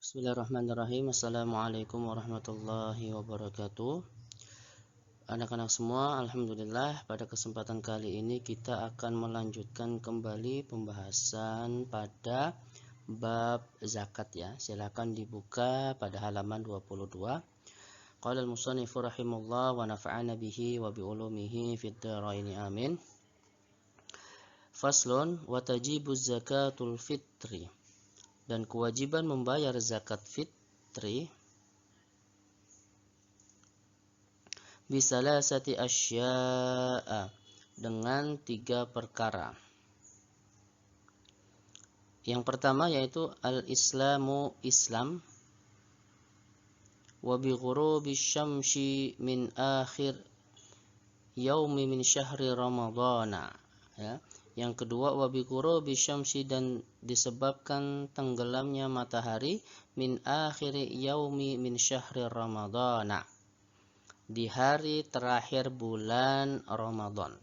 Bismillahirrahmanirrahim. Assalamualaikum warahmatullahi wabarakatuh. Anak-anak semua, alhamdulillah pada kesempatan kali ini kita akan melanjutkan kembali pembahasan pada bab zakat ya. Silakan dibuka pada halaman 22. Qala al-musannifu rahimahullah wa nafa'ana bihi wa bi ulumihi fid dharain amin. Faslun wa tajibuz zakatul fitri. Dan kewajiban membayar zakat fitri bisalasati asya'a, dengan 3 perkara. Yang pertama yaitu al-islamu, Islam, wa bi ghurubi syamsi min akhir yaumi min syahri ramadhana ya. Yang kedua wa bi ghurubi syamsi, dan disebabkan tenggelamnya matahari min akhiri yaumi min syahri ramadhana, di hari terakhir bulan Ramadan.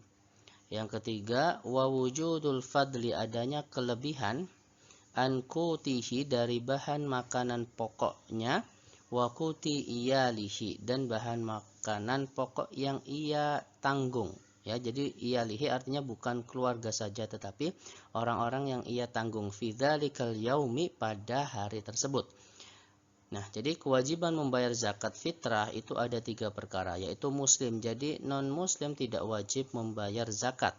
Yang ketiga wa wujudul fadli, adanya kelebihan an kutihi, dari bahan makanan pokoknya, wa kuti iyalihi, dan bahan makanan pokok yang ia tanggung ya. Jadi iyalihi artinya bukan keluarga saja tetapi orang-orang yang ia tanggung fi dzalikal yaumi, pada hari tersebut. Nah, jadi kewajiban membayar zakat fitrah itu ada 3 perkara, yaitu muslim. Jadi non-muslim tidak wajib membayar zakat.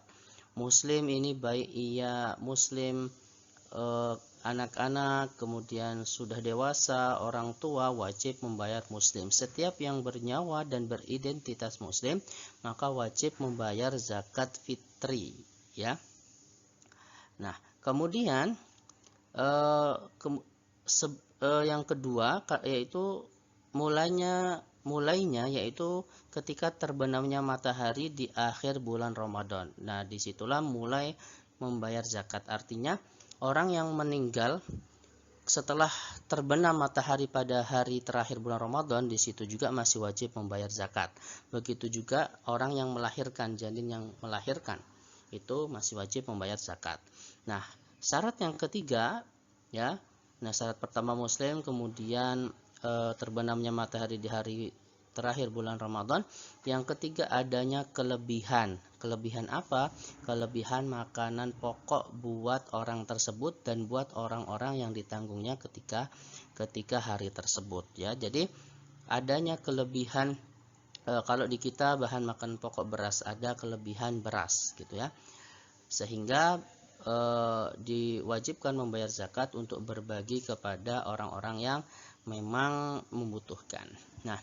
Muslim ini baik ia muslim anak-anak, kemudian sudah dewasa, orang tua, wajib membayar muslim. Setiap yang bernyawa dan beridentitas muslim, maka wajib membayar zakat fitri ya. Nah, kemudian yang kedua yaitu mulainya yaitu ketika terbenamnya matahari di akhir bulan Ramadan. Nah, disitulah mulai membayar zakat. Artinya orang yang meninggal setelah terbenam matahari pada hari terakhir bulan Ramadan, di situ juga masih wajib membayar zakat. Begitu juga orang yang melahirkan, janin yang melahirkan, itu masih wajib membayar zakat. Nah, syarat yang ketiga ya. Nah, syarat pertama muslim, kemudian terbenamnya matahari di hari terakhir bulan Ramadan. Yang ketiga adanya kelebihan. Kelebihan apa? Kelebihan makanan pokok buat orang tersebut dan buat orang-orang yang ditanggungnya ketika hari tersebut ya. Jadi adanya kelebihan, kalau di kita bahan makanan pokok beras, ada kelebihan beras gitu ya. Sehingga diwajibkan membayar zakat untuk berbagi kepada orang-orang yang memang membutuhkan. Nah,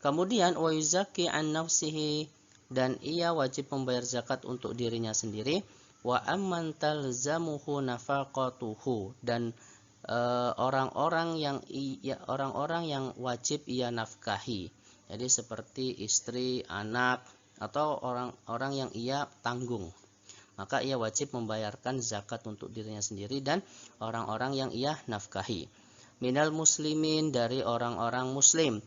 kemudian wa yuzakki an nafsihi, dan ia wajib membayar zakat untuk dirinya sendiri. Wa amman talzamuhu nafaqatuhu, dan orang-orang yang wajib ia nafkahi. Jadi seperti istri, anak, atau orang-orang yang ia tanggung, maka ia wajib membayarkan zakat untuk dirinya sendiri dan orang-orang yang ia nafkahi. Minal muslimin, dari orang-orang muslim.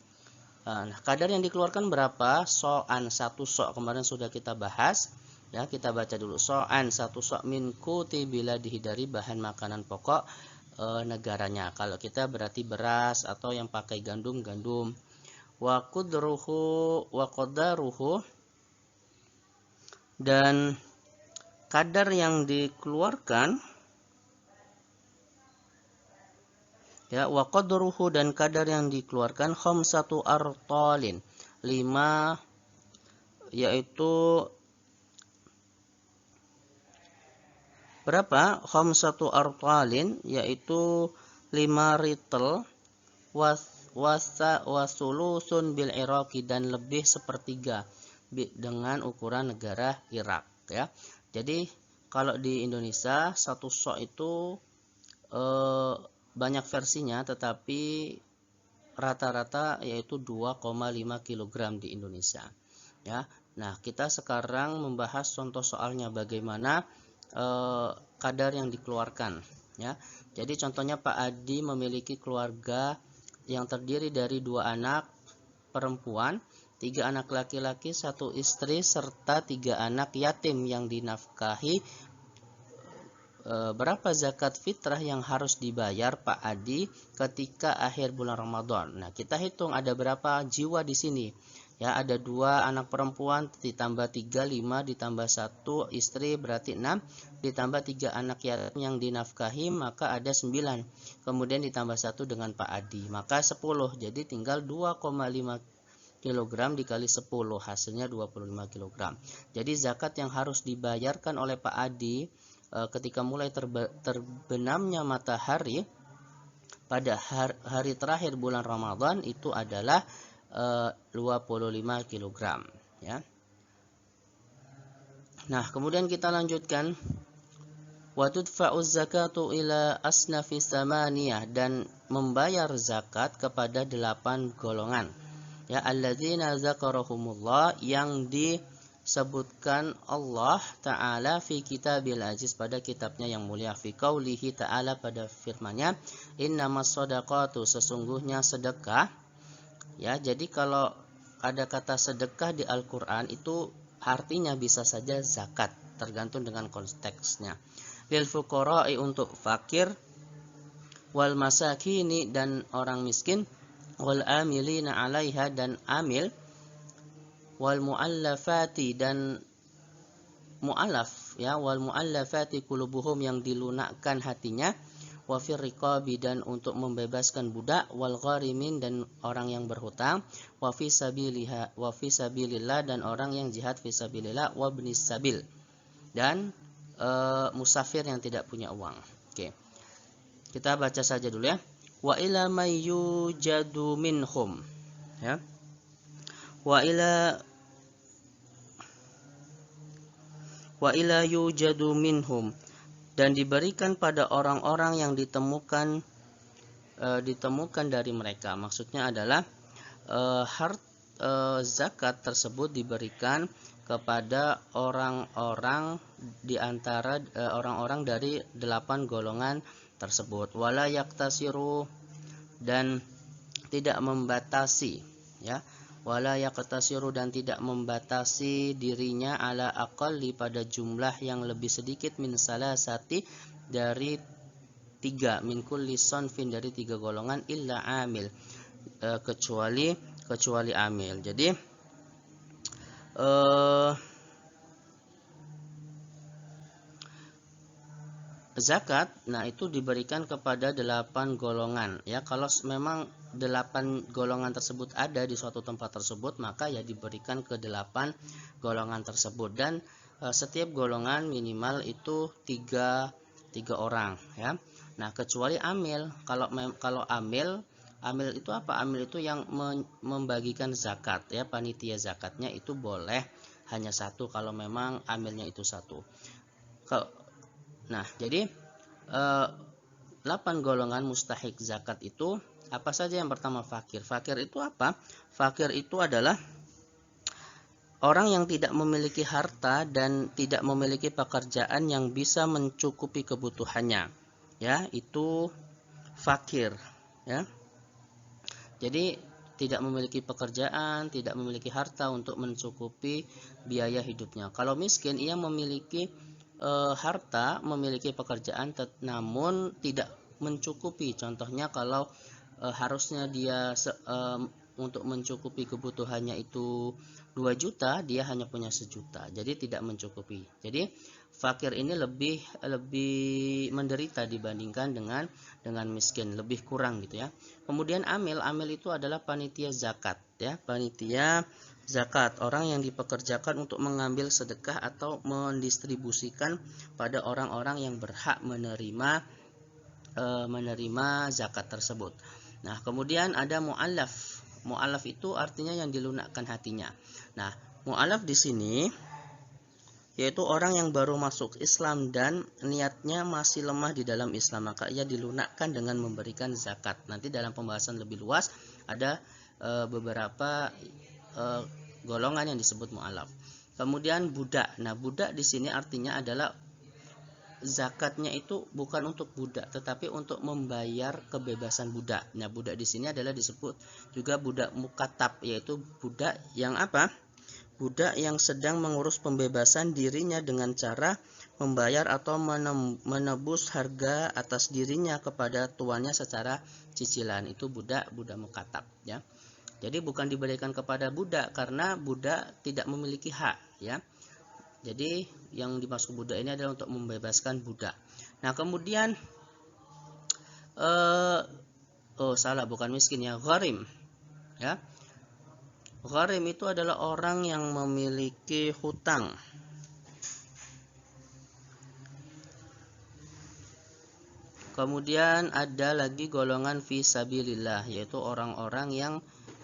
Nah, kadar yang dikeluarkan berapa? So'an, 1 so', kemarin sudah kita bahas ya. Kita baca dulu. So'an, 1 so' min kuti bila dihidari bahan makanan pokok negaranya. Kalau kita berarti beras, atau yang pakai gandum. Wa qadaruhu, dan kadar yang dikeluarkan ya, wa qadruhu, dan kadar yang dikeluarkan khamsatu artalin, 5, yaitu berapa? Khamsatu artalin, yaitu 5 ritel, wasulusun bil iraqi, dan lebih sepertiga dengan ukuran negara Irak ya. Jadi kalau di Indonesia 1 sok itu banyak versinya, tetapi rata-rata yaitu 2,5 kg di Indonesia ya. Nah, kita sekarang membahas contoh soalnya bagaimana kadar yang dikeluarkan ya. Jadi contohnya Pak Adi memiliki keluarga yang terdiri dari 2 anak perempuan, 3 anak laki-laki, 1 istri, serta 3 anak yatim yang dinafkahi berapa zakat fitrah yang harus dibayar Pak Adi ketika akhir bulan Ramadan. Nah, kita hitung ada berapa jiwa di sini. Ya, ada 2 anak perempuan ditambah 3, 5 ditambah 1 istri berarti 6, ditambah 3 anak yatim yang dinafkahi maka ada 9. Kemudian ditambah 1 dengan Pak Adi, maka 10. Jadi tinggal 2,5 kilogram dikali 10, hasilnya 25 kilogram. Jadi zakat yang harus dibayarkan oleh Pak Adi ketika mulai terbenamnya matahari pada hari terakhir bulan Ramadan itu adalah 25 kg ya. Nah, kemudian kita lanjutkan wa tudfa'uz zakatu ila asnafi tsamaniyah, dan membayar zakat kepada 8 golongan ya, alladzina zakarahumullah, yang disebutkan Allah Ta'ala fi kitabil aziz, pada kitabnya yang mulia, fi qaulihi ta'ala, pada firman-Nya, innamas shadaqatu, sesungguhnya sedekah. Ya, jadi kalau ada kata sedekah di Al-Quran itu artinya bisa saja zakat, tergantung dengan konteksnya. Lil fuqara'i, untuk fakir, wal masakini, dan orang miskin, wal amilina 'alaiha, dan amil, wal muallafati, dan mu'allaf ya, wal muallafati qulubuhum, yang dilunakkan hatinya, wa fir riqabi, dan untuk membebaskan budak, wal gharimin, dan orang yang berhutang, wa fi sabilillah, dan orang yang jihad fi sabilillah, wa ibnis sabil, dan musafir yang tidak punya uang. Oke. Kita baca saja dulu ya. Wa ila may yujadu minhum ya. Wa ila yujadu minhum, dan diberikan pada orang-orang yang ditemukan dari mereka. Maksudnya adalah zakat tersebut diberikan kepada orang-orang di antara orang-orang dari 8 golongan tersebut. Wala yaktasiru, dan tidak membatasi ya. Wala yaktasiru, dan tidak membatasi dirinya, ala aqalli, pada jumlah yang lebih sedikit, min salasati, dari 3, min kulli sonfin, dari 3 golongan, illa amil, kecuali amil. Jadi zakat, nah itu diberikan kepada 8 golongan ya. Kalau memang 8 golongan tersebut ada di suatu tempat tersebut, maka ya diberikan ke 8 golongan tersebut, dan setiap golongan minimal itu 3 orang ya. Nah, kecuali amil. Kalau amil itu apa? Amil itu yang membagikan zakat ya, panitia zakatnya itu boleh hanya 1 kalau memang amilnya itu 1. Nah, jadi 8 golongan mustahik zakat itu apa saja? Yang pertama fakir. Fakir itu apa? Fakir itu adalah orang yang tidak memiliki harta dan tidak memiliki pekerjaan yang bisa mencukupi kebutuhannya. Ya, itu fakir, ya. Jadi tidak memiliki pekerjaan, tidak memiliki harta untuk mencukupi biaya hidupnya. Kalau miskin, ia memiliki harta, memiliki pekerjaan, namun tidak mencukupi. Contohnya kalau harusnya dia untuk mencukupi kebutuhannya itu 2 juta, dia hanya punya 1 juta, jadi tidak mencukupi. Jadi fakir ini lebih menderita dibandingkan dengan miskin, lebih kurang gitu ya. Kemudian amil itu adalah panitia zakat ya, panitia zakat, orang yang dipekerjakan untuk mengambil sedekah atau mendistribusikan pada orang-orang yang berhak menerima zakat tersebut. Nah, kemudian ada mu'allaf. Mu'allaf itu artinya yang dilunakkan hatinya. Nah, mu'allaf di sini yaitu orang yang baru masuk Islam dan niatnya masih lemah di dalam Islam, maka ia dilunakkan dengan memberikan zakat. Nanti dalam pembahasan lebih luas ada beberapa golongan yang disebut mu'allaf. Kemudian budak. Nah, budak di sini artinya adalah zakatnya itu bukan untuk budak, tetapi untuk membayar kebebasan budak. Nah, budak di sini adalah disebut juga budak mukatab, yaitu budak yang apa? Budak yang sedang mengurus pembebasan dirinya dengan cara membayar atau menebus harga atas dirinya kepada tuannya secara cicilan. Itu budak mukatab, ya. Jadi bukan diberikan kepada budak karena budak tidak memiliki hak, ya. Jadi yang dimaksud budak ini adalah untuk membebaskan budak. Nah, kemudian salah, bukan miskin, ya, gharim, ya. Gharim itu adalah orang yang memiliki hutang. Kemudian ada lagi golongan fisabilillah, yaitu orang-orang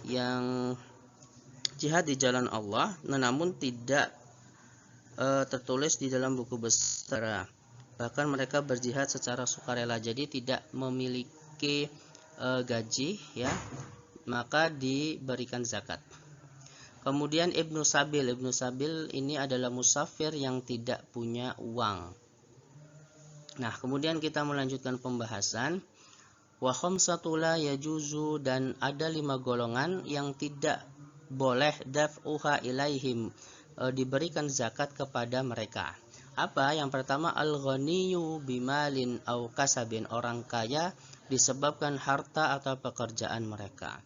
yang jihad di jalan Allah, namun tidak tertulis di dalam buku besar. Bahkan mereka berjihad secara sukarela, jadi tidak memiliki gaji, ya, maka diberikan zakat. Kemudian Ibnu Sabil ini adalah musafir yang tidak punya uang. Nah, kemudian kita melanjutkan pembahasan. Wa khamsatu la yajuzu, dan ada 5 golongan yang tidak boleh daf'uha ilaihim, diberikan zakat kepada mereka. Apa? Yang pertama, al-ghaniyyu bimalin au kasabin, orang kaya disebabkan harta atau pekerjaan mereka.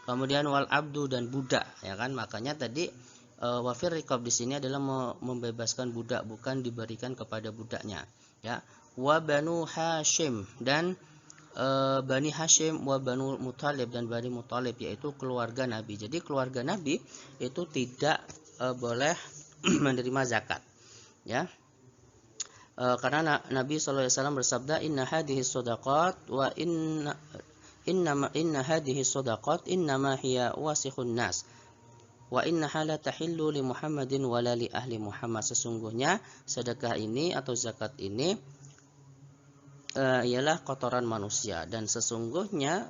Kemudian wal abdu, dan budak, ya kan? Makanya tadi wafir riqab di sini adalah membebaskan budak, bukan diberikan kepada budaknya, ya. Wa banu Hashim, dan Bani Hashim, wa Banu Muthalib, dan Bani Muthalib, yaitu keluarga Nabi. Jadi keluarga Nabi itu tidak boleh menerima zakat, ya. Karena Nabi SAW bersabda, inna hadhihi shadaqat wa inna hadhihi shadaqat innama hiya wasikhun nas wa innaha la tahillu li Muhammadin wala li ahli Muhammad. Sesungguhnya sedekah ini atau zakat ini ialah kotoran manusia, dan sesungguhnya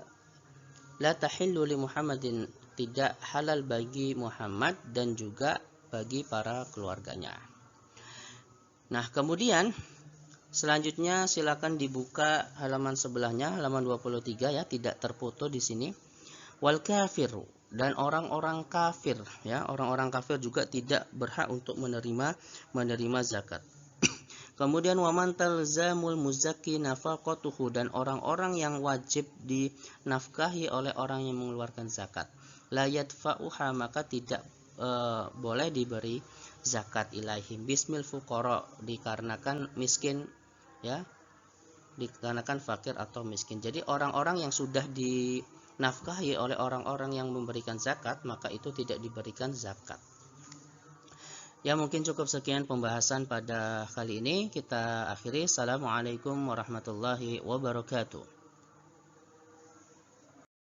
la tahillu li Muhammadin, tidak halal bagi Muhammad dan juga bagi para keluarganya. Nah, kemudian selanjutnya silakan dibuka halaman sebelahnya, halaman 23, ya, tidak terfoto di sini. Wal kafiru, dan orang-orang kafir, ya, orang-orang kafir juga tidak berhak untuk menerima zakat. Kemudian waman talzamul muzakki nafaqatuhu, dan orang-orang yang wajib dinafkahi oleh orang yang mengeluarkan zakat. La yadfa'uha, maka tidak boleh diberi zakat ilaihim bismil fuqara, dikarenakan miskin, ya, dikarenakan fakir atau miskin. Jadi orang-orang yang sudah dinafkahi oleh orang-orang yang memberikan zakat, maka itu tidak diberikan zakat. Ya, mungkin cukup sekian pembahasan pada kali ini. Kita akhiri. Assalamualaikum warahmatullahi wabarakatuh.